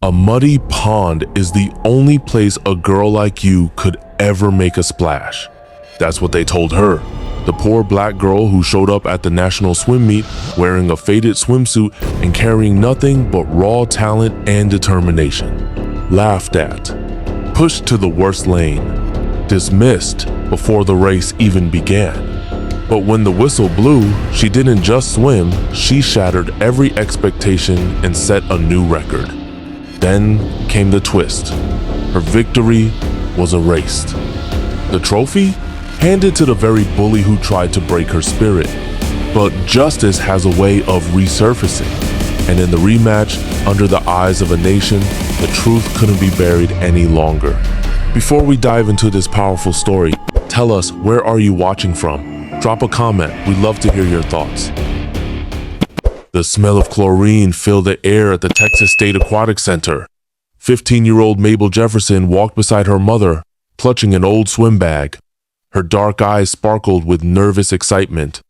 A muddy pond is the only place a girl like you could ever make a splash. That's what they told her. The poor black girl who showed up at the national swim meet wearing a faded swimsuit and carrying nothing but raw talent and determination. Laughed at, pushed to the worst lane, dismissed before the race even began. But when the whistle blew, she didn't just swim, she shattered every expectation and set a new record. Then came the twist. Her victory was erased. The trophy? Handed to the very bully who tried to break her spirit. But justice has a way of resurfacing. And in the rematch, under the eyes of a nation, the truth couldn't be buried any longer. Before we dive into this powerful story, tell us, where are you watching from? Drop a comment. We'd love to hear your thoughts. The smell of chlorine filled the air at the Texas State Aquatic Center. 15-year-old Mabel Jefferson walked beside her mother, clutching an old swim bag. Her dark eyes sparkled with nervous excitement.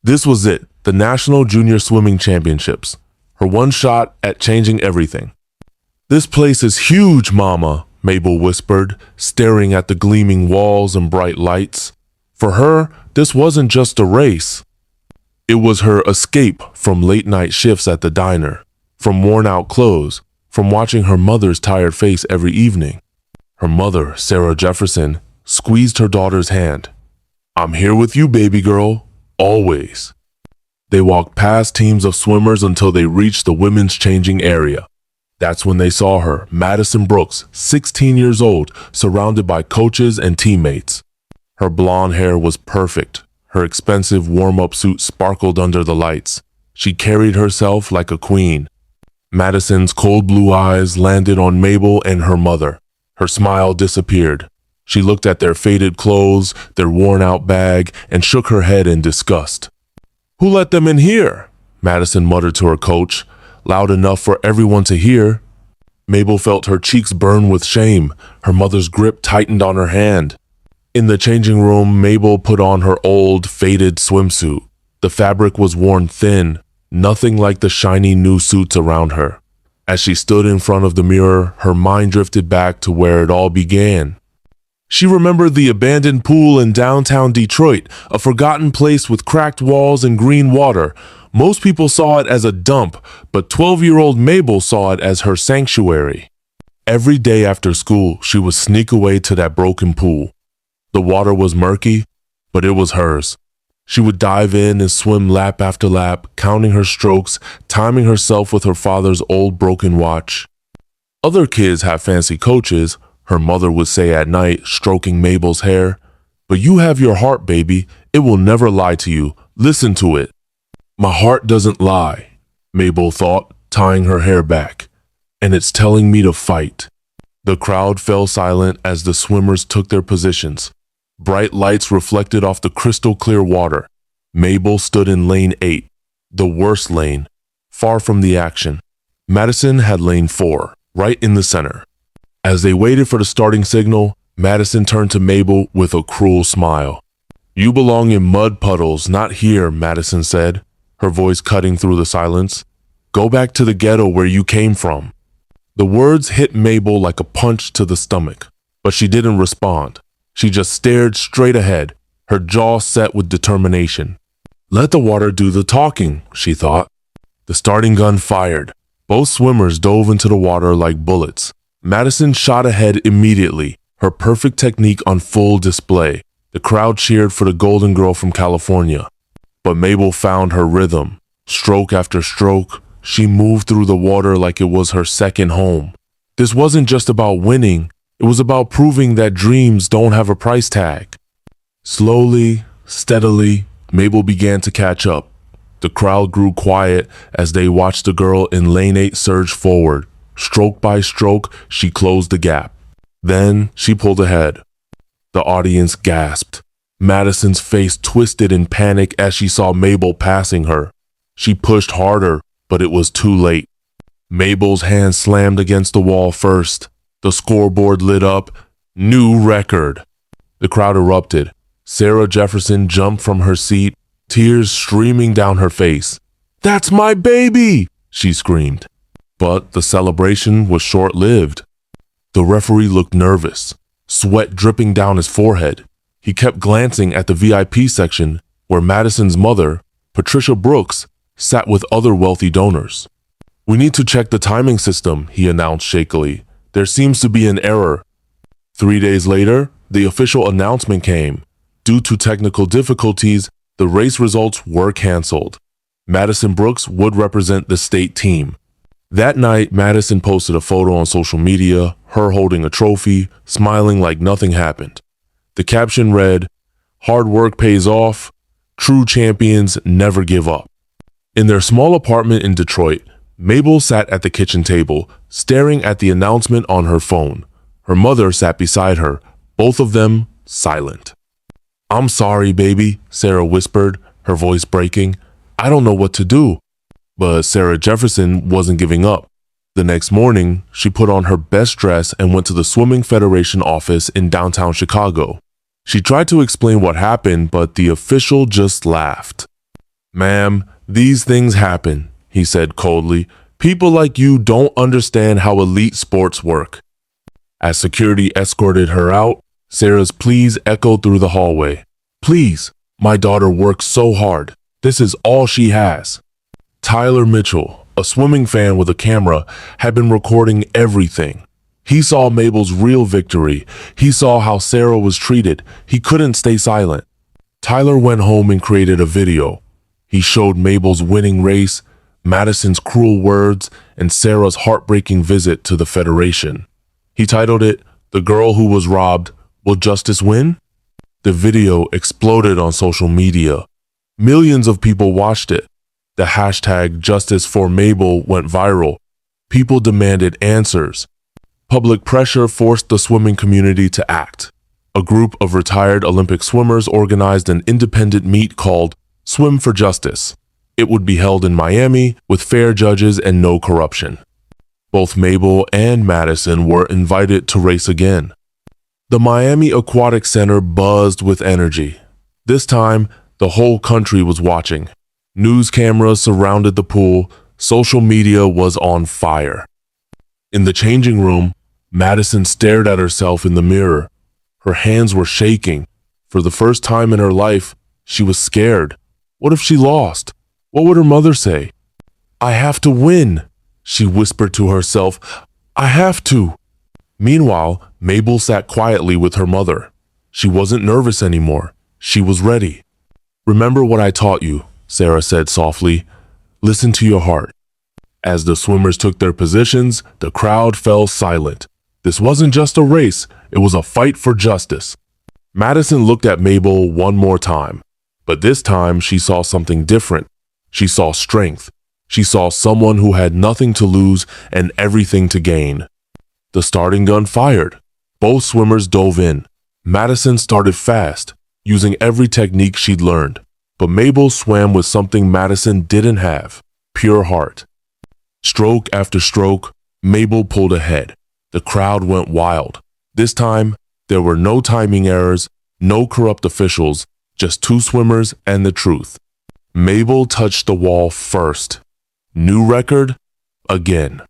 This was it, the National Junior Swimming Championships. Her one shot at changing everything. "This place is huge, Mama," Mabel whispered, staring at the gleaming walls and bright lights. For her, this wasn't just a race. It was her escape from late-night shifts at the diner, from worn-out clothes, from watching her mother's tired face every evening. Her mother, Sarah Jefferson, squeezed her daughter's hand. "I'm here with you, baby girl, always." They walked past teams of swimmers until they reached the women's changing area. That's when they saw her, Madison Brooks, 16 years old, surrounded by coaches and teammates. Her blonde hair was perfect. Her expensive warm-up suit sparkled under the lights. She carried herself like a queen. Madison's cold blue eyes landed on Mabel and her mother. Her smile disappeared. She looked at their faded clothes, their worn-out bag, and shook her head in disgust. "Who let them in here?" Madison muttered to her coach, loud enough for everyone to hear. Mabel felt her cheeks burn with shame. Her mother's grip tightened on her hand. In the changing room, Mabel put on her old, faded swimsuit. The fabric was worn thin, nothing like the shiny new suits around her. As she stood in front of the mirror, her mind drifted back to where it all began. She remembered the abandoned pool in downtown Detroit, a forgotten place with cracked walls and green water. Most people saw it as a dump, but 12-year-old Mabel saw it as her sanctuary. Every day after school, she would sneak away to that broken pool. The water was murky, but it was hers. She would dive in and swim lap after lap, counting her strokes, timing herself with her father's old broken watch. "Other kids have fancy coaches," her mother would say at night, stroking Mabel's hair. "But you have your heart, baby. It will never lie to you. Listen to it." "My heart doesn't lie," Mabel thought, tying her hair back. "And it's telling me to fight." The crowd fell silent as the swimmers took their positions. Bright lights reflected off the crystal clear water. Mabel stood in lane 8, the worst lane, far from the action. Madison had lane 4, right in the center. As they waited for the starting signal, Madison turned to Mabel with a cruel smile. "You belong in mud puddles, not here," Madison said, her voice cutting through the silence. "Go back to the ghetto where you came from." The words hit Mabel like a punch to the stomach, but she didn't respond. She just stared straight ahead, her jaw set with determination. "Let the water do the talking," she thought. The starting gun fired. Both swimmers dove into the water like bullets. Madison shot ahead immediately, her perfect technique on full display. The crowd cheered for the golden girl from California. But Mabel found her rhythm. Stroke after stroke, she moved through the water like it was her second home. This wasn't just about winning. It was about proving that dreams don't have a price tag. Slowly, steadily, Mabel began to catch up. The crowd grew quiet as they watched the girl in lane 8 surge forward. Stroke by stroke, she closed the gap. Then she pulled ahead. The audience gasped. Madison's face twisted in panic as she saw Mabel passing her. She pushed harder, but it was too late. Mabel's hand slammed against the wall first. The scoreboard lit up. New record. The crowd erupted. Sarah Jefferson jumped from her seat, tears streaming down her face. "That's my baby!" she screamed. But the celebration was short-lived. The referee looked nervous, sweat dripping down his forehead. He kept glancing at the VIP section where Madison's mother, Patricia Brooks, sat with other wealthy donors. "We need to check the timing system," he announced shakily. "There seems to be an error." 3 days later, the official announcement came. Due to technical difficulties, the race results were canceled. Madison Brooks would represent the state team. That night, Madison posted a photo on social media, her holding a trophy, smiling like nothing happened. The caption read, "Hard work pays off. True champions never give up." In their small apartment in Detroit, Mabel sat at the kitchen table, staring at the announcement on her phone. Her mother sat beside her, both of them silent. "I'm sorry, baby," Sarah whispered, her voice breaking. "I don't know what to do." But Sarah Jefferson wasn't giving up. The next morning, she put on her best dress and went to the Swimming Federation office in downtown Chicago. She tried to explain what happened, but the official just laughed. "Ma'am, these things happen," he said coldly. "People like you don't understand how elite sports work." As security escorted her out, Sarah's pleas echoed through the hallway. "Please, my daughter works so hard. This is all she has." Tyler Mitchell, a swimming fan with a camera, had been recording everything. He saw Mabel's real victory. He saw how Sarah was treated. He couldn't stay silent. Tyler went home and created a video. He showed Mabel's winning race, Madison's cruel words, and Sarah's heartbreaking visit to the Federation. He titled it, "The Girl Who Was Robbed, Will Justice Win?" The video exploded on social media. Millions of people watched it. The hashtag Justice for Mabel went viral. People demanded answers. Public pressure forced the swimming community to act. A group of retired Olympic swimmers organized an independent meet called Swim for Justice. It would be held in Miami with fair judges and no corruption. Both Mabel and Madison were invited to race again. The Miami Aquatic Center buzzed with energy. This time, the whole country was watching. News cameras surrounded the pool. Social media was on fire. In the changing room, Madison stared at herself in the mirror. Her hands were shaking. For the first time in her life, she was scared. What if she lost? What would her mother say? "I have to win," she whispered to herself. "I have to." Meanwhile, Mabel sat quietly with her mother. She wasn't nervous anymore. She was ready. "Remember what I taught you," Sarah said softly. "Listen to your heart." As the swimmers took their positions, the crowd fell silent. This wasn't just a race, it was a fight for justice. Madison looked at Mabel one more time, but this time she saw something different. She saw strength. She saw someone who had nothing to lose and everything to gain. The starting gun fired. Both swimmers dove in. Madison started fast, using every technique she'd learned. But Mabel swam with something Madison didn't have: pure heart. Stroke after stroke, Mabel pulled ahead. The crowd went wild. This time, there were no timing errors, no corrupt officials, just two swimmers and the truth. Mabel touched the wall first. New record? Again.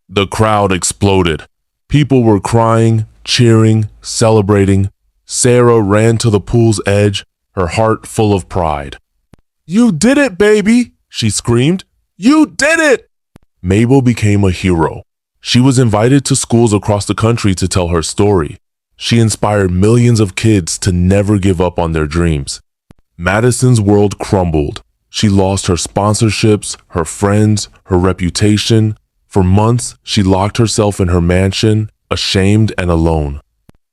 The crowd exploded. People were crying, cheering, celebrating. Sarah ran to the pool's edge, her heart full of pride. "You did it, baby!" she screamed. "You did it!" Mabel became a hero. She was invited to schools across the country to tell her story. She inspired millions of kids to never give up on their dreams. Madison's world crumbled. She lost her sponsorships, her friends, her reputation. For months, she locked herself in her mansion, ashamed and alone.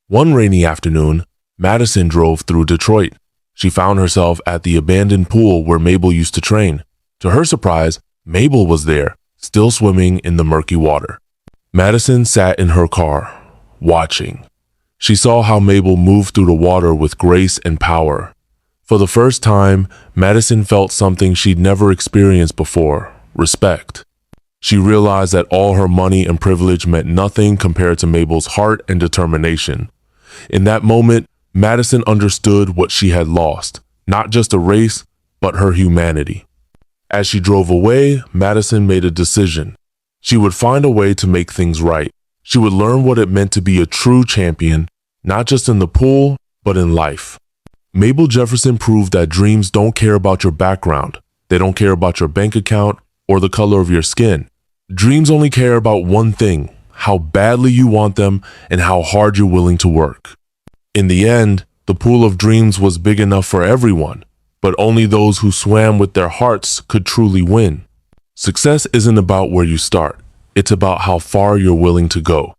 One rainy afternoon, Madison drove through Detroit. She found herself at the abandoned pool where Mabel used to train. To her surprise, Mabel was there, still swimming in the murky water. Madison sat in her car, watching. She saw how Mabel moved through the water with grace and power. For the first time, Madison felt something she'd never experienced before: respect. She realized that all her money and privilege meant nothing compared to Mabel's heart and determination. In that moment, Madison understood what she had lost, not just a race, but her humanity. As she drove away, Madison made a decision. She would find a way to make things right. She would learn what it meant to be a true champion, not just in the pool, but in life. Mabel Jefferson proved that dreams don't care about your background. They don't care about your bank account or the color of your skin. Dreams only care about one thing: how badly you want them and how hard you're willing to work. In the end, the pool of dreams was big enough for everyone, but only those who swam with their hearts could truly win. Success isn't about where you start. It's about how far you're willing to go.